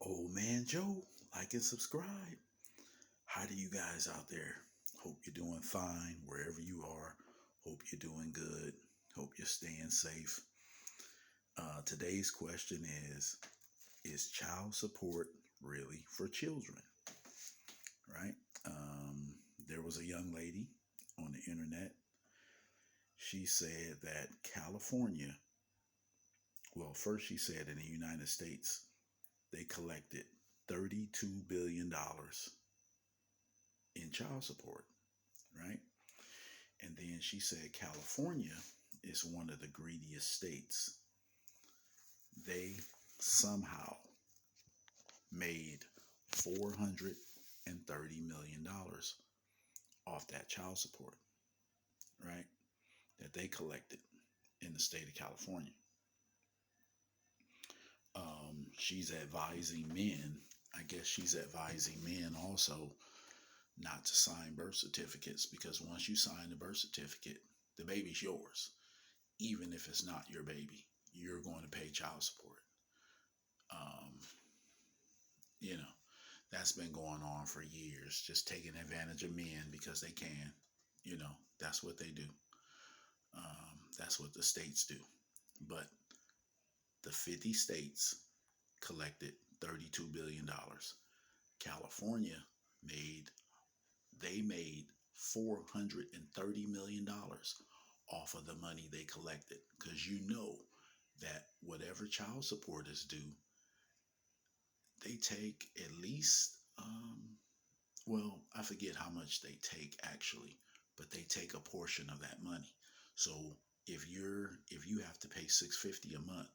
Old Man Joe, like and subscribe. How do you guys out there? Hope you're doing fine wherever you are. Hope you're doing good. Hope you're staying safe. Today's question is child support really for children? Right? Um, there was a young lady on the internet. She said that California, well, first she said in the United States, they collected $32 billion in child support, right? And then she said California is one of the greediest states. They somehow made $430 million off that child support, right? That they collected in the state of California. She's advising men, I guess she's advising men also not to sign birth certificates because once you sign the birth certificate, the baby's yours. Even if it's not your baby, you're going to pay child support. Um, you know, that's been going on for years, just taking advantage of men because they can. That's what they do. That's what the states do. But the 50 states collected $32 billion. California made they made $430 million off of the money they collected because you know that whatever child support is due, they take at least well, I forget how much they take actually, but they take a portion of that money. So if you have to pay 650 a month,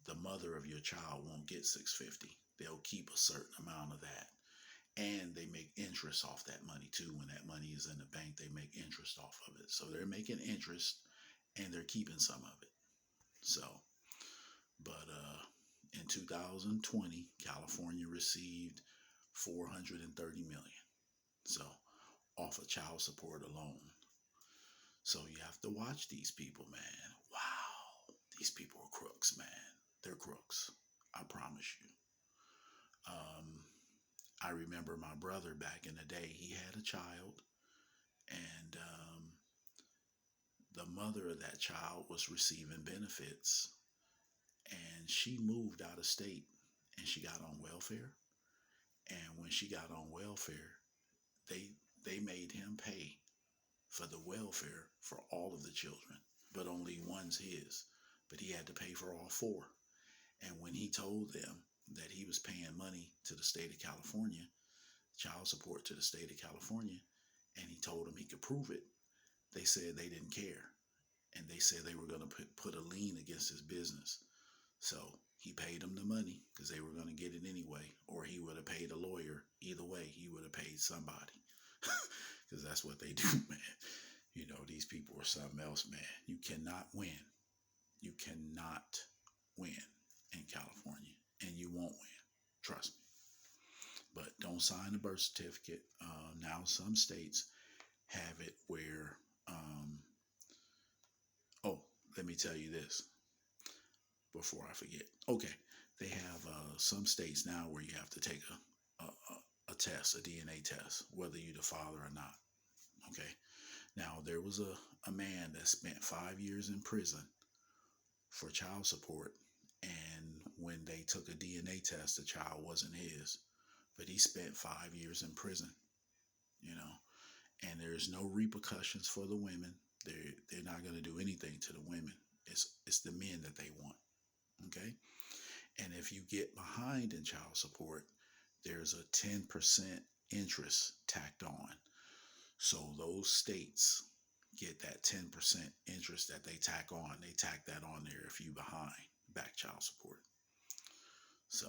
the mother of your child won't get 650. They'll keep a certain amount of that. And they make interest off that money too. When that money is in the bank, they make interest off of it. So they're making interest and they're keeping some of it. So, but in 2020, California received 430 million. So off of child support alone. So you have to watch these people, man. Wow, these people are crooks, man. They're crooks. I promise you. I remember my brother back in the day. He had a child, and the mother of that child was receiving benefits, and she moved out of state, and she got on welfare. And when she got on welfare, they they made him pay for the welfare for all of the children, but only one's his. But he had to pay for all four. And when he told them that he was paying money to the state of California, child support to the state of California, and he told them he could prove it, they said they didn't care. And they said they were going to put a lien against his business. So he paid them the money because they were going to get it anyway, or he would have paid a lawyer. Either way, he would have paid somebody because that's what they do, man. These people are something else, man. You cannot win. You cannot win in California, and you won't win. Trust me. But don't sign a birth certificate. Now some states have it where, oh, let me tell you this before I forget. Okay, they have some states now where you have to take a test, a DNA test, whether you're the father or not. Okay. Now, there was a man that spent 5 years in prison for child support. And when they took a DNA test, the child wasn't his. But he spent 5 years in prison, you know. And there's no repercussions for the women. They're not going to do anything to the women. It's the men that they want. Okay. And if you get behind in child support, there's a 10% interest tacked on. So those states get that 10% interest that they tack on. They tack that on there if you behind back child support. So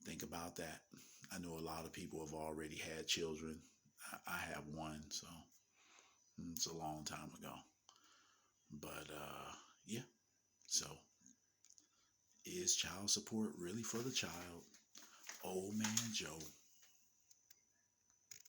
think about that. I know a lot of people have already had children. I have one, so it's a long time ago. But yeah. So is child support really for the child? Old Man Joe